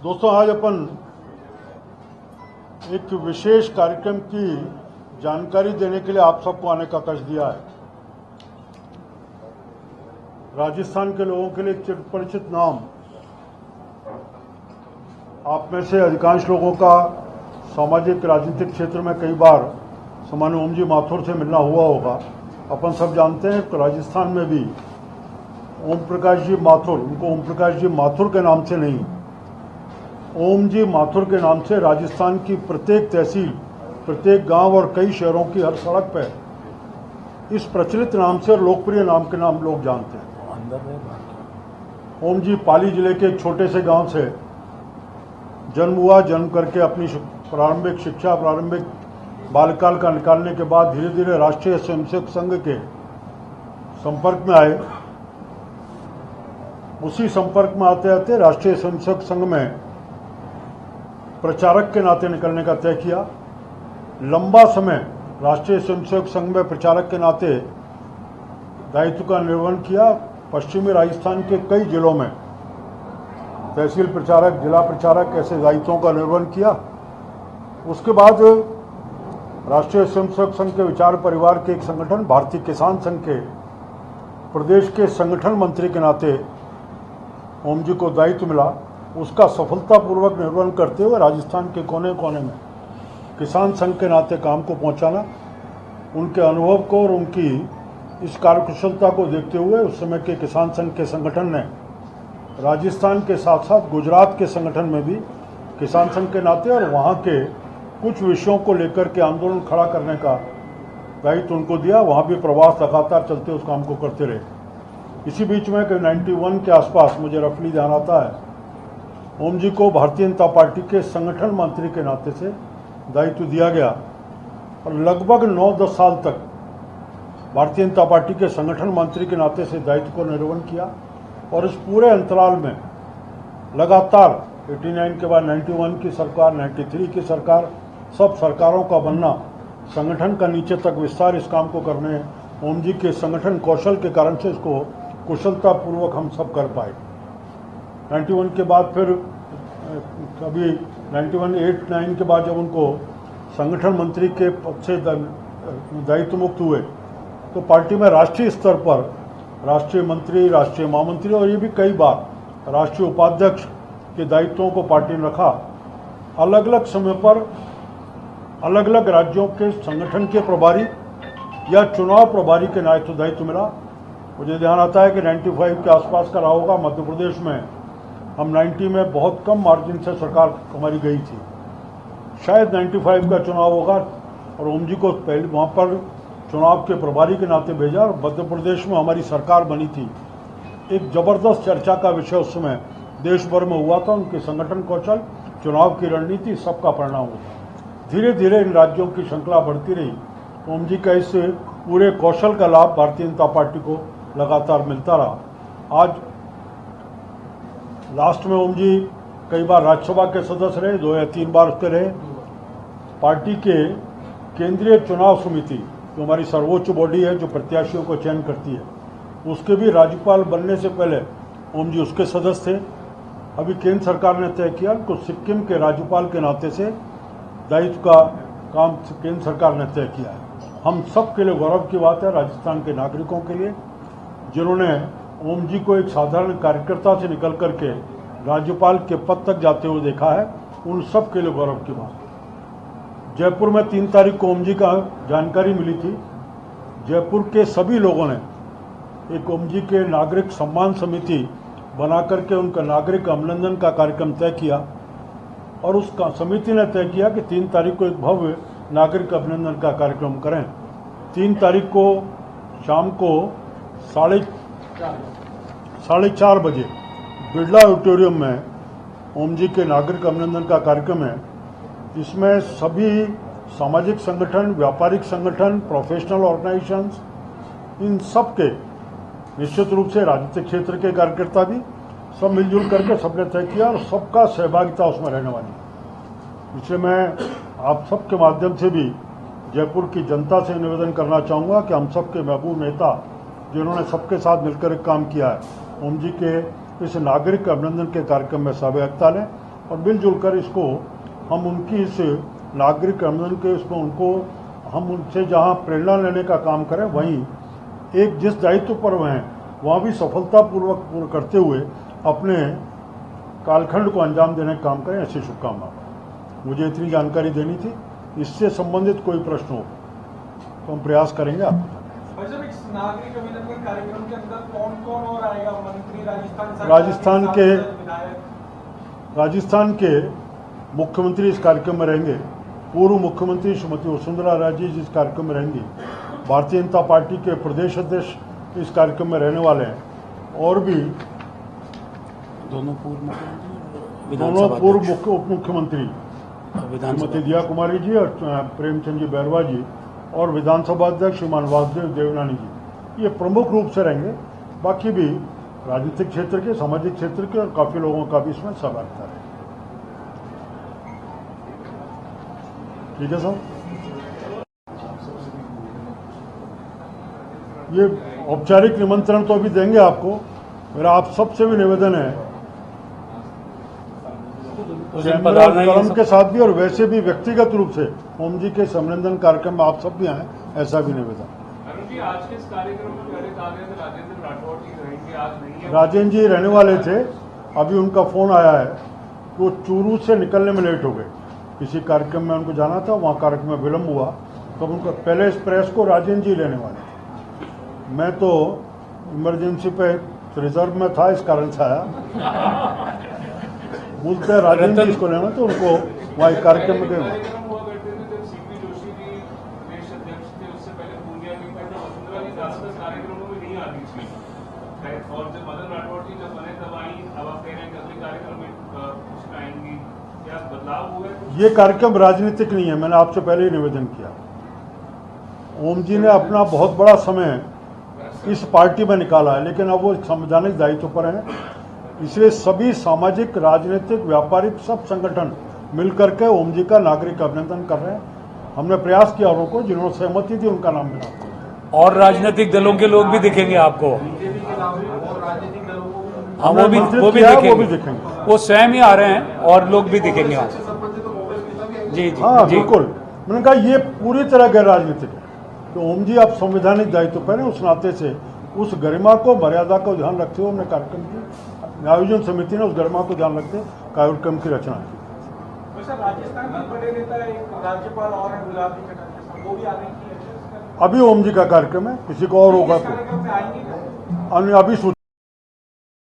दोस्तों, आज अपन एक विशेष कार्यक्रम की जानकारी देने के लिए आप सबको आने का कष्ट दिया है। राजस्थान के लोगों के लिए एक चिरपरिचित नाम, आप में से अधिकांश लोगों का सामाजिक राजनीतिक क्षेत्र में कई बार सामान्य ओम जी माथुर से मिलना हुआ होगा। अपन सब जानते हैं कि राजस्थान में भी ओम प्रकाश जी माथुर, उनको ओम प्रकाश जी माथुर के नाम से नहीं, ओम जी माथुर के नाम से राजस्थान की प्रत्येक तहसील, प्रत्येक गांव और कई शहरों की हर सड़क पर इस प्रचलित नाम से और लोकप्रिय नाम के नाम लोग जानते हैं। ओम जी पाली जिले के एक छोटे से गांव से जन्म हुआ। जन्म करके अपनी प्रारंभिक शिक्षा, प्रारंभिक बालकाल का निकालने के बाद धीरे धीरे राष्ट्रीय स्वयंसेवक संघ के संपर्क में आए। उसी संपर्क में आते आते राष्ट्रीय स्वयंसेवक संघ में प्रचारक के नाते निकलने का तय किया। लंबा समय राष्ट्रीय स्वयंसेवक संघ में प्रचारक के नाते दायित्व का निर्वहन किया। पश्चिमी राजस्थान के कई जिलों में तहसील प्रचारक, जिला प्रचारक ऐसे दायित्वों का निर्वहन किया। उसके बाद राष्ट्रीय स्वयंसेवक संघ के विचार परिवार के एक संगठन भारतीय किसान संघ के प्रदेश के संगठन मंत्री के नाते ओम जी को दायित्व मिला। उसका सफलतापूर्वक निर्वहन करते हुए राजस्थान के कोने कोने में किसान संघ के नाते काम को पहुंचाना, उनके अनुभव को और उनकी इस कार्यकुशलता को देखते हुए उस समय के किसान संघ के संगठन ने राजस्थान के साथ साथ गुजरात के संगठन में भी किसान संघ के नाते और वहाँ के कुछ विषयों को लेकर के आंदोलन खड़ा करने का दायित्व उनको दिया। वहाँ भी प्रवास लगातार चलते उस काम को करते रहे। इसी बीच में 91 के आसपास, मुझे रफली ध्यान आता है, ओम जी को भारतीय जनता पार्टी के संगठन मंत्री के नाते से दायित्व दिया गया और लगभग 9-10 साल तक भारतीय जनता पार्टी के संगठन मंत्री के नाते से दायित्व को निर्वहन किया। और इस पूरे अंतराल में लगातार 89 के बाद 91 की सरकार, 93 की सरकार, सब सरकारों का बनना, संगठन का नीचे तक विस्तार इस काम को करने ओम जी के संगठन कौशल के कारण से इसको कुशलतापूर्वक हम सब कर पाए। 91 के बाद फिर कभी 91-8-9 के बाद जब उनको संगठन मंत्री के पद से दायित्व मुक्त हुए तो पार्टी में राष्ट्रीय स्तर पर राष्ट्रीय मंत्री, राष्ट्रीय महामंत्री और ये भी कई बार राष्ट्रीय उपाध्यक्ष के दायित्वों को पार्टी ने रखा। अलग अलग समय पर अलग अलग राज्यों के संगठन के प्रभारी या चुनाव प्रभारी के दायित्व मिला। मुझे ध्यान आता है कि 95 के आसपास का रहा होगा। मध्य प्रदेश में हम 90 में बहुत कम मार्जिन से सरकार हमारी गई थी, शायद 95 का चुनाव होगा और ओम जी को पहले वहाँ पर चुनाव के प्रभारी के नाते भेजा और मध्य प्रदेश में हमारी सरकार बनी थी। एक जबरदस्त चर्चा का विषय उस समय देश भर में हुआ था। उनके संगठन कौशल, चुनाव की रणनीति, सबका परिणाम हुआ। धीरे धीरे इन राज्यों की श्रृंखला बढ़ती रही। ओम जी का इस पूरे कौशल का लाभ भारतीय जनता पार्टी को लगातार मिलता रहा। आज लास्ट में ओम जी कई बार राज्यसभा के सदस्य रहे, 2 या 3 बार उसके रहे। पार्टी के केंद्रीय चुनाव समिति, जो हमारी सर्वोच्च बॉडी है जो प्रत्याशियों को चयन करती है, उसके भी राज्यपाल बनने से पहले ओम जी उसके सदस्य थे। अभी केंद्र सरकार ने तय किया कि सिक्किम के राज्यपाल के नाते से दायित्व का काम केंद्र सरकार ने तय किया है। हम सब के लिए गौरव की बात है, राजस्थान के नागरिकों के लिए, जिन्होंने ओम जी को एक साधारण कार्यकर्ता से निकल करके राज्यपाल के पद तक जाते हुए देखा है, उन सब के लिए गौरव की बात है। जयपुर में 3 तारीख को ओम जी का जानकारी मिली थी। जयपुर के सभी लोगों ने एक ओम जी के नागरिक सम्मान समिति बना करके उनका नागरिक अभिनंदन का कार्यक्रम तय किया और उस समिति ने तय किया कि 3 तारीख को एक भव्य नागरिक अभिनंदन का कार्यक्रम करें। 3 तारीख को शाम को 4:30 बजे बिरला ऑडिटोरियम में ओम जी के नागरिक अभिनंदन का कार्यक्रम है। इसमें सभी सामाजिक संगठन, व्यापारिक संगठन, प्रोफेशनल ऑर्गेनाइजेशंस, इन सब के, निश्चित रूप से राजनीतिक क्षेत्र के कार्यकर्ता भी, सब मिलजुल करके सबने तय किया और सबका सहभागिता उसमें रहने वाली है। इसलिए मैं आप सबके माध्यम से भी जयपुर की जनता से निवेदन करना चाहूँगा कि हम सबके महबूब नेता, जिन्होंने सबके साथ मिलकर एक काम किया है, ओम जी के इस नागरिक अभिनंदन के कार्यक्रम में सहभागिता लें और मिलजुल कर इसको हम उनकी इस नागरिक आंदोलन के इसमें उनको हम उनसे जहाँ प्रेरणा लेने का काम करें, वहीं एक जिस दायित्व पर वह हैं वहाँ भी सफलतापूर्वक पूर्ण करते हुए अपने कालखंड को अंजाम देने का काम करें, ऐसी शुभकामनाएं। मुझे इतनी जानकारी देनी थी। इससे संबंधित कोई प्रश्न हो तो हम प्रयास करेंगे आपको। नागरिक अभिनंदन कार्यक्रम के अंदर कौन कौन और आएगा? मंत्री राजस्थान के मुख्यमंत्री इस कार्यक्रम में रहेंगे। पूर्व मुख्यमंत्री श्रीमती वसुंधरा राजे जी इस कार्यक्रम में रहेंगी। भारतीय जनता पार्टी के प्रदेश अध्यक्ष इस कार्यक्रम में रहने वाले हैं और भी दोनों पूर्व उप मुख्यमंत्री श्रीमती दिया कुमारी जी और प्रेमचंद जी बैरवा जी और विधानसभा अध्यक्ष श्रीमान वासुदेव देवनानी जी, ये प्रमुख रूप से रहेंगे। बाकी भी राजनीतिक क्षेत्र के, सामाजिक क्षेत्र के और काफी लोगों का भी इसमें सहभागिता है। ठीक है साहब, ये औपचारिक निमंत्रण तो अभी देंगे आपको। मेरा आप सबसे भी निवेदन है कलम के साथ भी और वैसे भी व्यक्तिगत रूप से ओम जी के संबंधन कार्यक्रम में आप सब भी आए, ऐसा भी निवेदन। आज के इस कार्यक्रम में राजेंद्र राठौड़ जी रहेंगे, आज नहीं है। राजेंद्र जी रहने वाले थे, अभी उनका फोन आया है कि वो चूरू से निकलने में लेट हो गए। किसी कार्यक्रम में उनको जाना था, वहाँ कार्यक्रम में विलंब हुआ, तब उनका पहले इस प्रेस को राजेंद्र जी लेने वाले थे। मैं तो इमरजेंसी पे रिजर्व में था, इस कारण से आया। बोलते हैं राजेंद्र जी इसको लेना, तो उनको वहाँ एक कार्यक्रम में गए। और जब मदन राठौड़ जी जब बने तब आई, अब आप कह रहे हैं कि अगले कार्यक्रम में उसमें आएंगी, क्या बदलाव हुआ है? ये कार्यक्रम राजनीतिक नहीं है, मैंने आपसे पहले ही निवेदन किया। ओम जी ने अपना बहुत बड़ा समय इस पार्टी में निकाला है, लेकिन अब वो संवैधानिक दायित्व पर हैं, इसलिए सभी सामाजिक, राजनीतिक, व्यापारिक सब संगठन मिलकर के ओम जी का नागरिक अभिनंदन कर रहे हैं। हमने प्रयास किया औरों को, जिन्होंने सहमति थी उनका नाम मिला। और राजनीतिक दलों के लोग भी दिखेंगे आपको। हाँ, वो भी दिखेंगे। वो स्वयं ही आ रहे हैं और लोग भी दिखेंगे वहाँ। जी जी हाँ बिल्कुल। मैंने कहा ये पूरी तरह गैर राजनीतिक है। तो ओम जी आप संवैधानिक दायित्व पर हैं, उस नाते से उस गरिमा को, मर्यादा को ध्यान रखते हुए हमने कार्यक्रम की आयोजन समिति ने उस गरिमा को ध्यान रखते कार्यक्रम की रचना की। राजस्थान के बड़े नेता राज्यपाल और गुलाबी चटर्जी, वो भी आ रहे हैं। अभी ओम जी का कार्यक्रम है, किसी को और होगा तो अभी